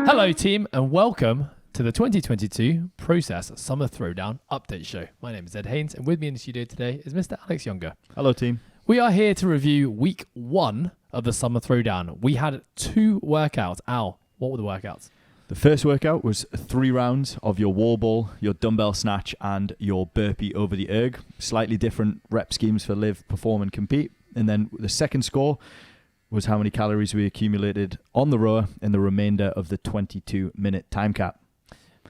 Hello team and welcome to the 2022 Process Summer Throwdown Update Show. My name is Ed Haynes and with me in the studio today is Mr. Alex Younger. Hello team. We are here to review week 1 of the Summer Throwdown. We had 2 workouts. Al, what were the workouts? The first workout was 3 rounds of your wall ball, your dumbbell snatch and your burpee over the erg. Slightly different rep schemes for live, perform and compete. And then the second score was how many calories we accumulated on the rower in the remainder of the 22-minute time cap.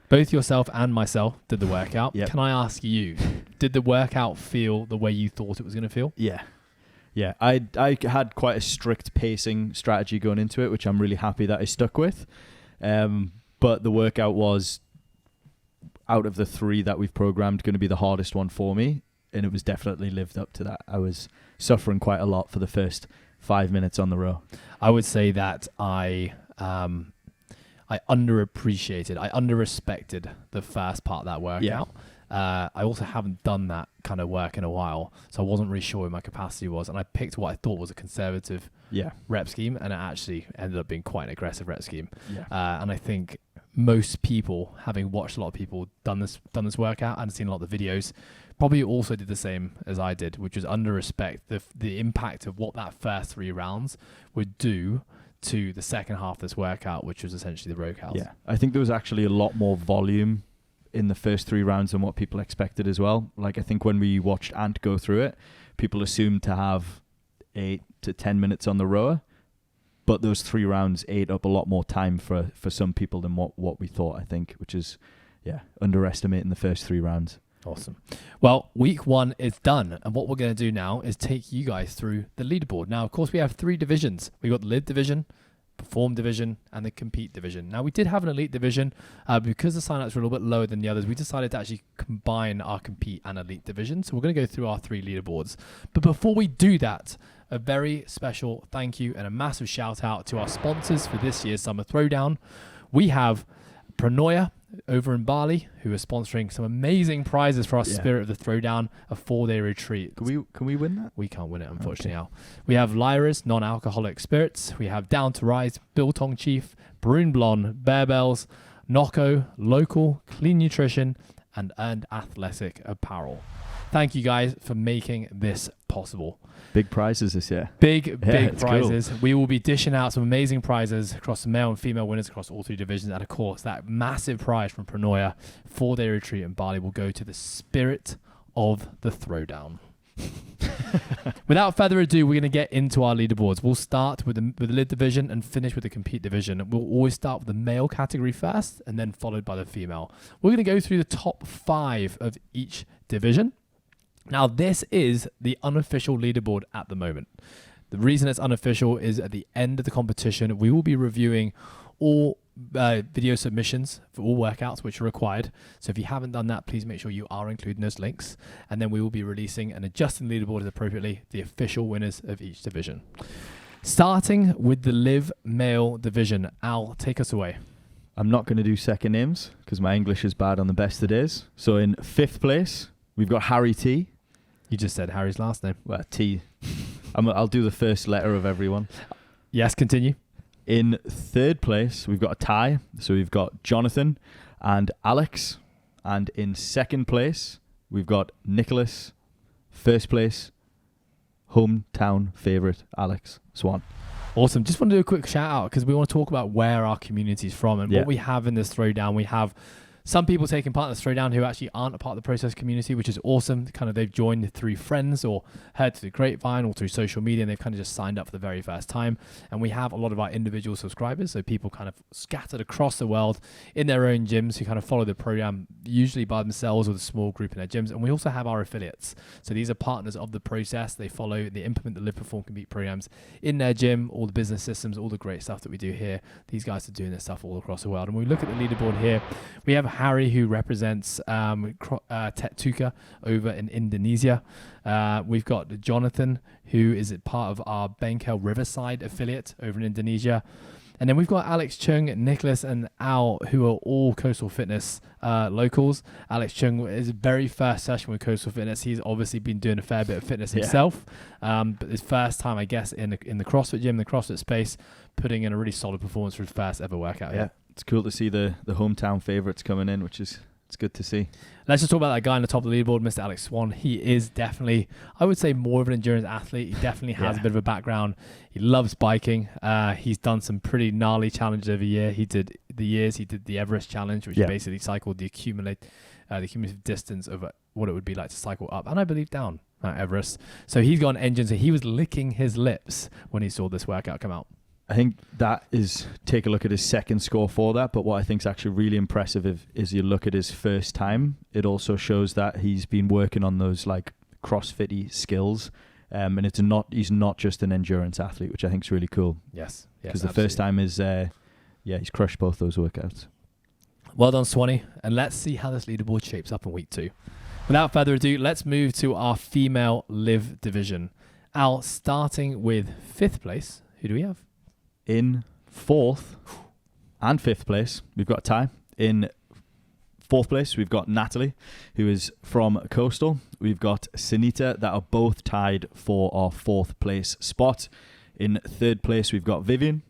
Both yourself and myself did the workout. Yep. Can I ask you, did the workout feel the way you thought it was going to feel? Yeah. I had quite a strict pacing strategy going into it, which I'm really happy that I stuck with. But the workout was, out of the 3 that we've programmed, going to be the hardest one for me. And it was definitely lived up to that. I was suffering quite a lot for the first 5 minutes on the row. I would say that I underappreciated, I underrespected the first part of that workout. Yeah. I also haven't done that kind of work in a while, so I wasn't really sure where my capacity was, and I picked what I thought was a conservative rep scheme, and it actually ended up being quite an aggressive rep scheme. Yeah. And I think most people, having watched a lot of people done this workout and seen a lot of the videos, probably also did the same as I did, which was under-respect the impact of what that first 3 rounds would do to the second half of this workout, which was essentially the row cows. Yeah, I think there was actually a lot more volume in the first 3 rounds than what people expected as well. Like, I think when we watched Ant go through it, people assumed to have 8 to 10 minutes on the rower, but those 3 rounds ate up a lot more time for some people than what we thought, I think, which is, underestimating the first 3 rounds. Awesome. Well, week 1 is done, and what we're going to do now is take you guys through the leaderboard. Now, of course, we have 3 divisions. We got the live division, perform division, and the compete division. Now, we did have an elite division. Because the signups were a little bit lower than the others, we decided to actually combine our compete and elite division. So we're going to go through our 3 leaderboards. But before we do that, a very special thank you and a massive shout out to our sponsors for this year's Summer Throwdown. We have Pranoia over in Bali, who are sponsoring some amazing prizes for our Spirit of the Throwdown, a 4-day retreat. Can we win that? We can't win it, unfortunately, Al. We have Lyra's non-alcoholic spirits. We have Down to Rise, Biltong Chief, Brune Blonde, Bear Bells, Nocco, Local, Clean Nutrition, and Earned Athletic Apparel. Thank you guys for making this possible. Big prizes this year. Big prizes. Cool. We will be dishing out some amazing prizes across the male and female winners across all 3 divisions. And of course, that massive prize from Pranoia, 4-day retreat in Bali, will go to the Spirit of the Throwdown. Without further ado, we're going to get into our leaderboards. We'll start with the live division and finish with the compete division. We'll always start with the male category first and then followed by the female. We're going to go through the top 5 of each division. Now, this is the unofficial leaderboard at the moment. The reason it's unofficial is at the end of the competition, we will be reviewing all video submissions for all workouts which are required. So if you haven't done that, please make sure you are including those links. And then we will be releasing and adjusting the leaderboard appropriately, the official winners of each division. Starting with the live male division. Al, take us away. I'm not going to do second names because my English is bad on the best of days. So in 5th place, we've got Harry T. You just said Harry's last name. Well, T. I'll do the first letter of everyone. Yes, continue. In 3rd place, we've got a tie. So we've got Jonathan and Alex. And in 2nd place, we've got Nicholas. 1st place, hometown favourite, Alex Swan. Awesome. Just want to do a quick shout out because we want to talk about where our community is from and what we have in this throwdown. We have some people taking part in this throwdown who actually aren't a part of the process community, which is awesome. Kind of they've joined through friends or heard through the grapevine or through social media, and they've kind of just signed up for the very first time. And we have a lot of our individual subscribers, so people kind of scattered across the world in their own gyms who kind of follow the program, usually by themselves or a small group in their gyms. And we also have our affiliates. So these are partners of the process. They follow, they implement the Live, Perform, Compete programs in their gym, all the business systems, all the great stuff that we do here. These guys are doing this stuff all across the world. And when we look at the leaderboard here, we have Harry, who represents Tetuka over in Indonesia. We've got Jonathan, who is part of our Bengkel Riverside affiliate over in Indonesia. And then we've got Alex Chung, Nicholas, and Al, who are all Coastal Fitness locals. Alex Chung is his very first session with Coastal Fitness. He's obviously been doing a fair bit of fitness himself, but his first time, I guess, in the CrossFit gym, the CrossFit space, putting in a really solid performance for his first ever workout. Yeah, it's cool to see the hometown favourites coming in, which is it's good to see. Let's just talk about that guy on the top of the leaderboard, Mr. Alex Swan. He is definitely, I would say, more of an endurance athlete. He definitely has a bit of a background. He loves biking. He's done some pretty gnarly challenges over the year. He did the Everest challenge, which basically cycled the cumulative distance of what it would be like to cycle up and I believe down Mount Everest. So he's got an engine. So he was licking his lips when he saw this workout come out. I think that is, take a look at his second score for that, but what I think is actually really impressive is you look at his first time, it also shows that he's been working on those like CrossFit-y skills, and he's not just an endurance athlete, which I think is really cool. Yes. Because the first time is, he's crushed both those workouts. Well done, Swanee, and let's see how this leaderboard shapes up in week 2. Without further ado, let's move to our female live division. Al, starting with 5th place, who do we have? In 4th and 5th place, we've got a tie. In 4th place, we've got Natalie, who is from Coastal. We've got Sunita, that are both tied for our 4th place spot. In 3rd place, we've got Vivian.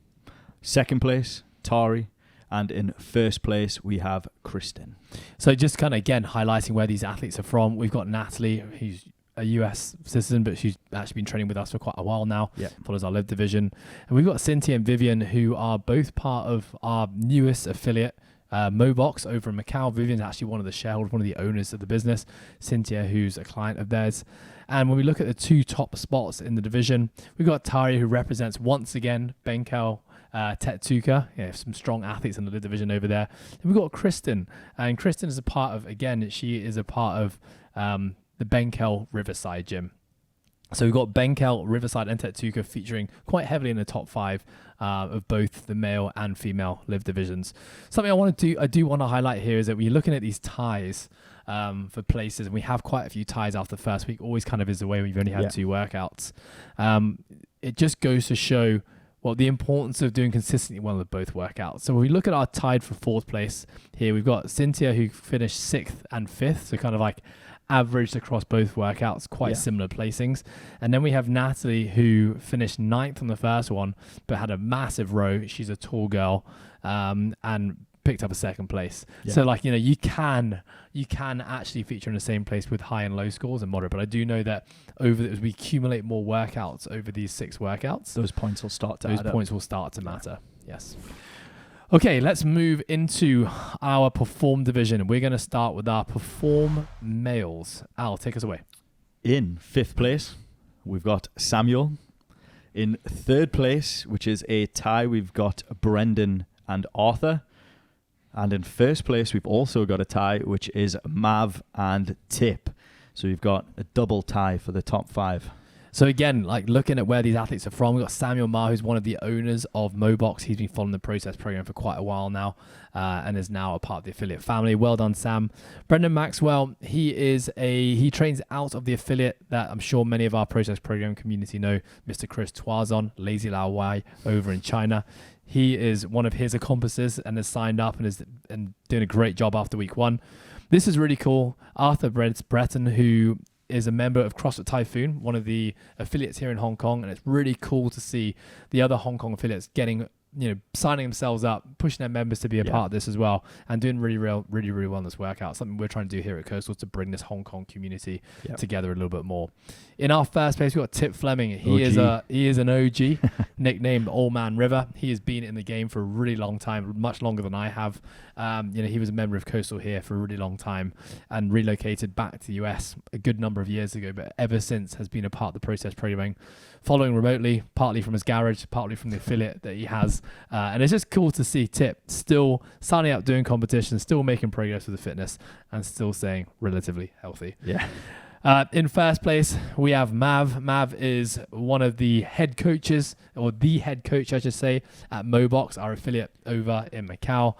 2nd place, Tari. And in 1st place, we have Kristen. So just kind of, again, highlighting where these athletes are from. We've got Natalie, who's a US citizen, but she's actually been training with us for quite a while now. Follows our live division. And we've got Cynthia and Vivian, who are both part of our newest affiliate, Mobox, over in Macau. Vivian's actually one of the shareholders, one of the owners of the business. Cynthia, who's a client of theirs. And when we look at the 2 top spots in the division, we've got Tari, who represents once again Benkel Tetsuka, some strong athletes in the live division over there. And we've got Kristen, and Kristen is a part of, again, she is a part of the Benkel Riverside gym. So we've got Benkel, Riverside, and Tetsuka featuring quite heavily in the top 5 of both the male and female live divisions. Something I do want to highlight here is that when you're looking at these ties for places, and we have quite a few ties after the first week, always kind of is the way when you've only had 2 workouts. It just goes to show the importance of doing consistently well with both workouts. So when we look at our tied for 4th place here, we've got Cynthia, who finished 6th and 5th, so kind of like averaged across both workouts, quite similar placings. And then we have Natalie, who finished 9th on the first one, but had a massive row. She's a tall girl, and picked up a 2nd place. So you can actually feature in the same place with high and low scores and moderate. But I do know that as we accumulate more workouts over these 6 workouts, those points will start to matter. Yes. Okay, let's move into our Perform division. We're going to start with our Perform males. Al, take us away. In 5th place, we've got Samuel. In 3rd place, which is a tie, we've got Brendan and Arthur. And in 1st place, we've also got a tie, which is Mav and Tip. So we've got a double tie for the top 5. So again, looking at where these athletes are from, we've got Samuel Ma, who's one of the owners of Mobox. He's been following the process program for quite a while now, and is now a part of the affiliate family. Well done, Sam. Brendan Maxwell, he trains out of the affiliate that I'm sure many of our process program community know, Mr. Chris Tuazon, Lazy Lao Wai, over in China. He is one of his accomplices and has signed up and is doing a great job after week 1. This is really cool. Arthur Breton, who is a member of CrossFit Typhoon, one of the affiliates here in Hong Kong, and it's really cool to see the other Hong Kong affiliates signing themselves up, pushing their members to be a part of this as well, and doing really well in this workout. Something we're trying to do here at Coastal to bring this Hong Kong community together a little bit more. In our 1st place, we've got Tip Fleming. He is an OG, nicknamed Old Man River. He has been in the game for a really long time, much longer than I have. He was a member of Coastal here for a really long time and relocated back to the US a good number of years ago, but ever since has been a part of the process programming, following remotely, partly from his garage, partly from the affiliate that he has. And it's just cool to see Tip still signing up, doing competitions, still making progress with the fitness, and still staying relatively healthy. Yeah. In first place, we have Mav. Mav is one of the head coaches, or the head coach, I should say, at Mobox, our affiliate over in Macau.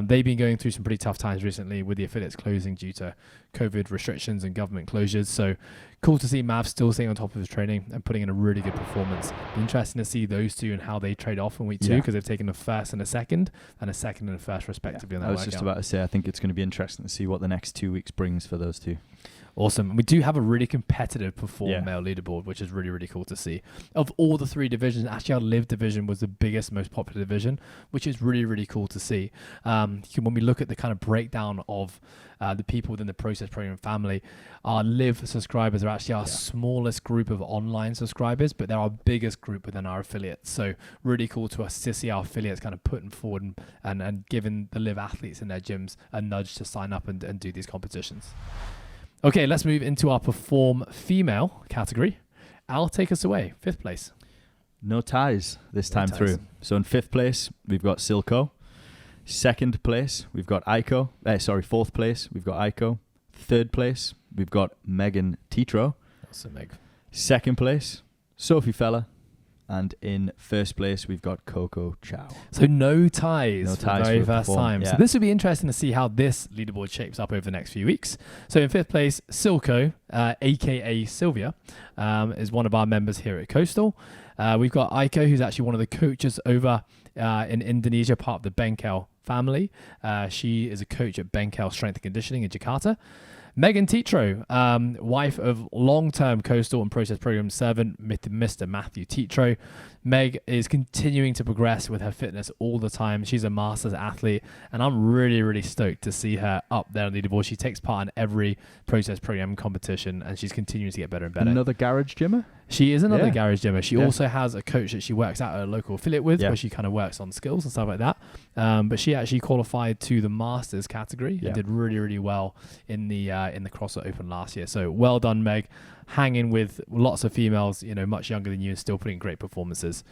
They've been going through some pretty tough times recently with the affiliates closing due to COVID restrictions and government closures. So cool to see Mav still staying on top of his training and putting in a really good performance. Interesting to see those two and how they trade off in week 2, because they've taken a first and a second and a first respectively. On that I was just about to say, I think it's going to be interesting to see what the next 2 weeks brings for those two. Awesome. We do have a really competitive perform male leaderboard, which is really, really cool to see. Of all the 3 divisions, actually our live division was the biggest, most popular division, which is really, really cool to see. When we look at the kind of breakdown of the people within the process program family, our live subscribers are actually our smallest group of online subscribers, but they're our biggest group within our affiliates. So really cool to us to see our affiliates kind of putting forward and giving the live athletes in their gyms a nudge to sign up and do these competitions. Okay, let's move into our perform female category. Al, take us away. 5th place. No ties this time through. So in 5th place, we've got Silco. 2nd place, we've got Aiko. 4th place, we've got Aiko. 3rd place, we've got Megan Tetro. Awesome, Meg. 2nd place, Sophie Fella. And in 1st place, we've got Coco Chow. So no ties for the very for first time. Yeah. So this will be interesting to see how this leaderboard shapes up over the next few weeks. So in 5th place, Silco, a.k.a. Sylvia, is one of our members here at Coastal. We've got Aiko, who's actually one of the coaches over in Indonesia, part of the Bengkel family. She is a coach at Bengkel Strength and Conditioning in Jakarta. Megan Tetro, wife of long-term Coastal and Process Program servant, Mr. Matthew Tetro. Meg is continuing to progress with her fitness all the time. She's a masters athlete, and I'm really, really stoked to see her up there on the leaderboard. She takes part in every Process Program competition, and she's continuing to get better and better. Another garage gymmer? She is another garage gymmer. She also has a coach that she works at a local affiliate with, where she kind of works on skills and stuff like that. But she actually qualified to the Masters category and did really, really well in the CrossFit Open last year. So well done, Meg. Hanging with lots of females, much younger than you, and still putting great performances.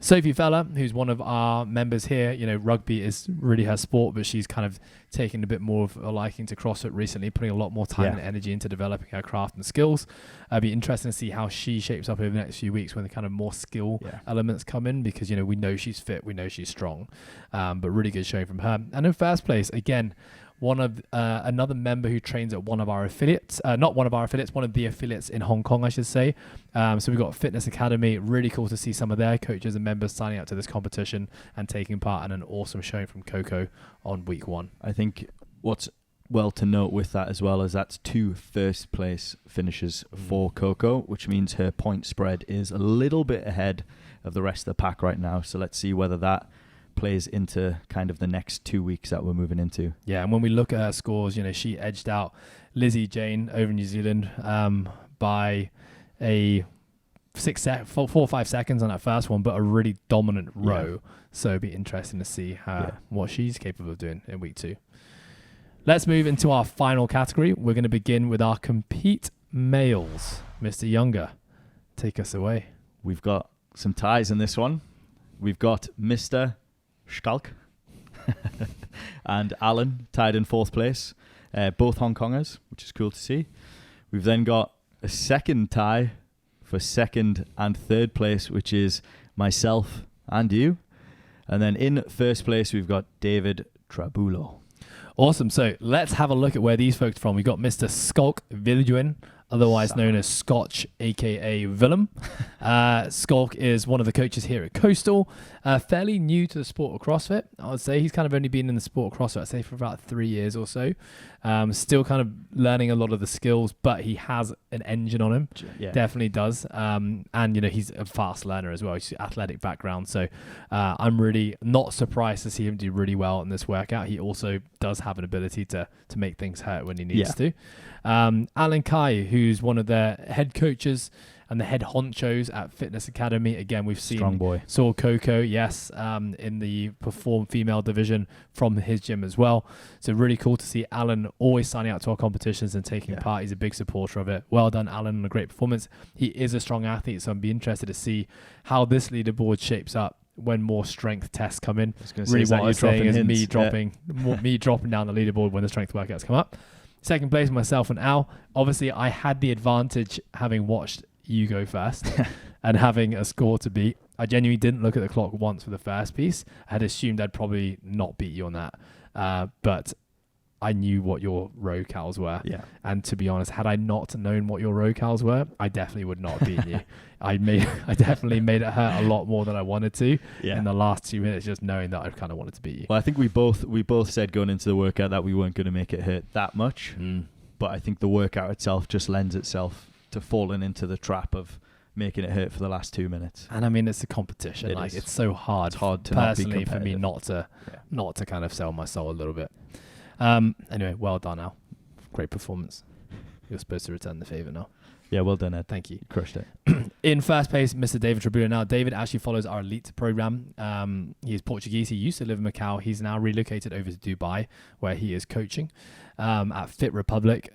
Sophie Fella, who's one of our members here, rugby is really her sport, but she's kind of taken a bit more of a liking to CrossFit recently, putting a lot more time and energy into developing her craft and skills. It'll be interesting to see how she shapes up over the next few weeks when the kind of more skill elements come in, because, we know she's fit, we know she's strong, but really good showing from her. And in 1st place, again, one of another member who trains at one of our affiliates, not one of our affiliates, one of the affiliates in Hong Kong, I should say. So we've got Fitness Academy. Really cool to see some of their coaches and members signing up to this competition and taking part in an awesome showing from Coco on week 1. I think what's well to note with that as well is that's 2 first place finishes for Coco, which means her point spread is a little bit ahead of the rest of the pack right now. So let's see whether that plays into kind of the next 2 weeks that we're moving into. Yeah, and when we look at her scores, she edged out Lizzie Jane over New Zealand by a 4 or 5 seconds on that first one, but a really dominant row. So it'd be interesting to see what she's capable of doing in week 2. Let's move into our final category. We're going to begin with our compete males. Mr. Younger, take us away. We've got some ties in this one. We've got Mr. Schalk and Alan tied in 4th place, both Hong Kongers, which is cool to see. We've then got a second tie for 2nd and 3rd place, which is myself and you. And then in 1st place, we've got David Trabulo. Awesome. So let's have a look at where these folks are from. We've got Mr. Skulk Viljuin, otherwise known as Scotch, aka Willem. Skulk is one of the coaches here at Coastal. Fairly new to the sport of CrossFit, I would say. He's kind of only been in the sport of CrossFit, I'd say, for about 3 years or so. Still kind of learning a lot of the skills, but he has an engine on him. Definitely does. And, he's a fast learner as well. He's athletic background. So I'm really not surprised to see him do really well in this workout. He also does have an ability to make things hurt when he needs to. Alan Kai, who's one of the head coaches and the head honchos at Fitness Academy. Again, we've seen Strong boy. Saw Coco, in the Perform female division from his gym as well. So really cool to see Alan always signing out to our competitions and taking part. He's a big supporter of it. Well done, Alan, on a great performance. He is a strong athlete, so I'd be interested to see how this leaderboard shapes up when more strength tests come in. Really, what I'm saying is me dropping down the leaderboard when the strength workouts come up. Second place, myself and Al. Obviously, I had the advantage having watched you go first and having a score to beat. I genuinely didn't look at the clock once for the first piece. I had assumed I'd probably not beat you on that. But I knew what your row cows were. Yeah. And to be honest, had I not known what your row cows were, I definitely would not have beaten you. I definitely made it hurt a lot more than I wanted to in the last 2 minutes, just knowing that I kind of wanted to beat you. Well, I think we both said going into the workout that we weren't going to make it hurt that much. But I think the workout itself just lends itself to falling into the trap of making it hurt for the last 2 minutes. And I mean, it's a competition. It's so hard. It's hard to personally not be for me not to kind of sell my soul a little bit. Anyway, well done, Al. Great performance. You're supposed to return the favor now. Yeah, well done, Ed. Thank you. You crushed it. In first place, Mr. David Tribuna. Now, David actually follows our elite program. He is Portuguese. He used to live in Macau. He's now relocated over to Dubai, where he is coaching at Fit Republic.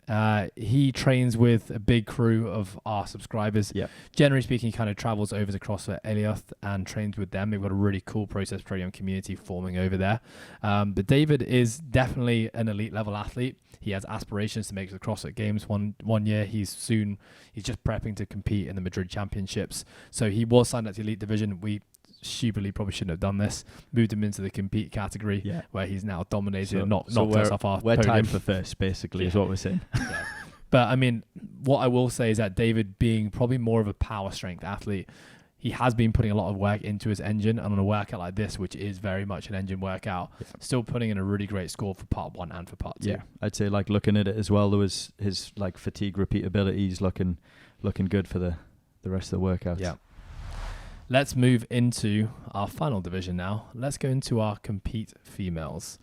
He trains with a big crew of our subscribers. Yep. Generally speaking, he kind of travels over to CrossFit Elioth and trains with them. They've got a really cool process program community forming over there. But David is definitely an elite level athlete. He has aspirations to make the CrossFit Games one year. He's just prepping to compete in the Madrid Championships. So he was signed up to the elite division. We stupidly probably shouldn't have done this. Moved him into the compete category, where he's now dominated and knocked us off our we're podium. tied for first, basically, is what we're saying. Yeah. But I mean, what I will say is that David, being probably more of a power strength athlete, he has been putting a lot of work into his engine, and on a workout like this, which is very much an engine workout, still putting in a really great score for part 1 and for part 2. Yeah, I'd say like looking at it as well, there was his like fatigue repeatability is looking good for the rest of the workout. Yeah. Let's move into our final division now. Let's go into our compete females.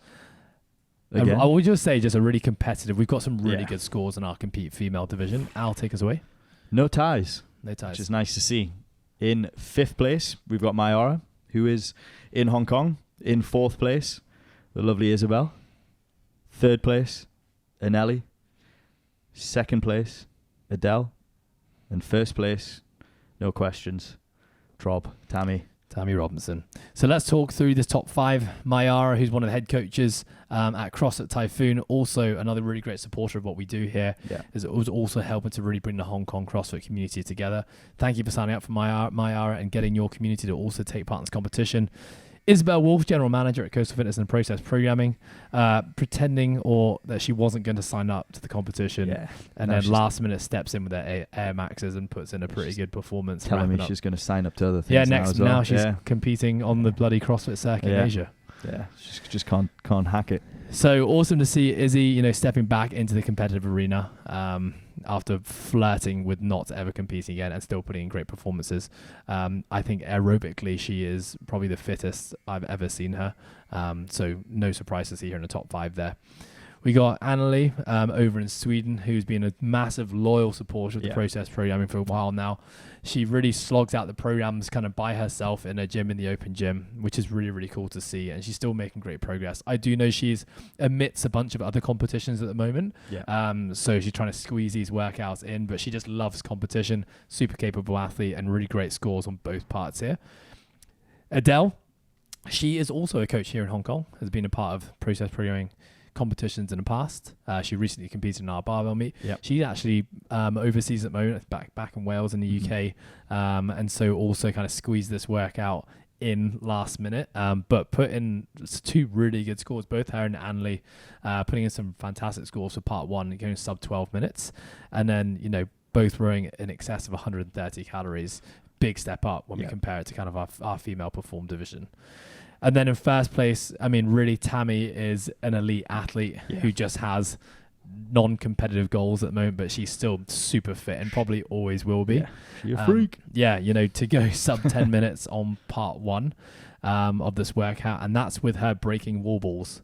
I will just say, just a really competitive. We've got some really good scores in our compete female division. Al, take us away. No ties. No ties. Which is nice to see. In 5th place, we've got Mayara, who is in Hong Kong. In 4th place, the lovely Isabel. 3rd place, Anelli. 2nd place, Adele. And 1st place, no questions, Tammy Robinson. So let's talk through this top 5. Mayara, who's one of the head coaches at CrossFit Typhoon, also another really great supporter of what we do here, is also helping to really bring the Hong Kong CrossFit community together. Thank you for signing up for Mayara and getting your community to also take part in this competition. Isabel Wolf, General Manager at Coastal Fitness and Process Programming, pretending that she wasn't going to sign up to the competition, and then last minute steps in with her Air Maxes and puts in a pretty good performance. Telling me she's going to sign up to other things. Now she's competing on the bloody CrossFit circuit in Asia. Yeah, she just can't hack it. So awesome to see Izzy, stepping back into the competitive arena after flirting with not ever competing again and still putting in great performances. I think aerobically she is probably the fittest I've ever seen her. So no surprise to see her in the top 5 there. We got Annalie over in Sweden, who's been a massive loyal supporter of the process programming for a while now. She really slogs out the programs kind of by herself in a gym, in the open gym, which is really, really cool to see. And she's still making great progress. I do know she's amidst a bunch of other competitions at the moment. So she's trying to squeeze these workouts in, but she just loves competition, super capable athlete, and really great scores on both parts here. Adele, she is also a coach here in Hong Kong, has been a part of process programming competitions in the past. She recently competed in our barbell meet. She's actually overseas at the moment, back in Wales in the UK, and so also kind of squeezed this workout in last minute, but put in 2 really good scores, both her and Annalie, putting in some fantastic scores for part 1, going sub 12 minutes, and then both rowing in excess of 130 calories. Big step up when we compare it to kind of our female perform division. And then in first place, I mean, really, Tammy is an elite athlete who just has non-competitive goals at the moment, but she's still super fit and probably always will be. She's a freak. To go sub 10 minutes on part 1 of this workout, and that's with her breaking wall balls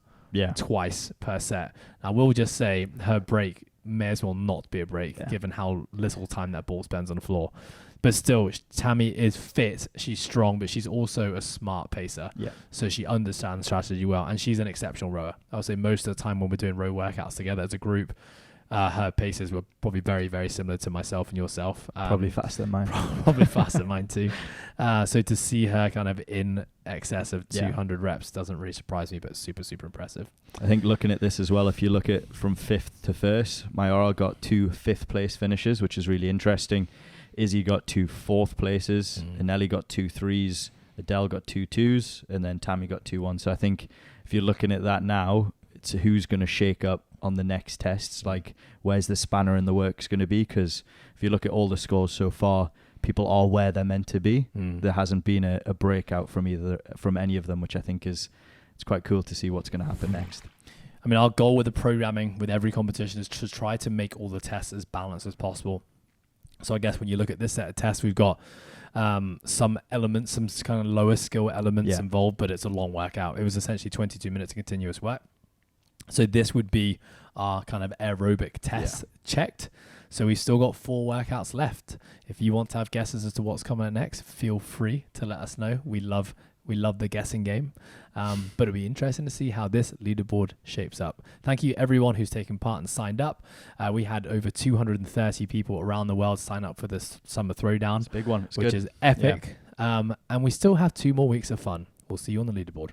twice per set. Now, we'll just say her break may as well not be a break, given how little time that ball spends on the floor. But still, Tammy is fit, she's strong, but she's also a smart pacer. So she understands strategy well, and she's an exceptional rower. I would say most of the time when we're doing row workouts together as a group, Her paces were probably very, very similar to myself and yourself. Probably faster than mine. Probably faster than mine too. So to see her kind of in excess of 200 reps doesn't really surprise me, but super, super impressive. I think looking at this as well, if you look at from 5th to 1st, Mayara got 2 5th place finishes, which is really interesting. Izzy got 2 4th places, Anelli got 2 3s, Adele got 2 2s, and then Tammy got 2 1s. So I think if you're looking at that now, it's who's going to shake up on the next tests, like where's the spanner in the works going to be, because if you look at all the scores so far, people are where they're meant to be. There hasn't been a breakout from any of them, which I think it's quite cool to see what's going to happen next. I mean, our goal with the programming with every competition is to try to make all the tests as balanced as possible. So I guess when you look at this set of tests, we've got some elements, some kind of lower skill elements involved, but it's a long workout. It was essentially 22 minutes of continuous work. So this would be our kind of aerobic test checked. So we've still got 4 workouts left. If you want to have guesses as to what's coming up next, feel free to let us know. We love the guessing game. But it'll be interesting to see how this leaderboard shapes up. Thank you everyone who's taken part and signed up. We had over 230 people around the world sign up for this summer throwdown. It's a big one. It's which good. is epic. And we still have 2 more weeks of fun. We'll see you on the leaderboard.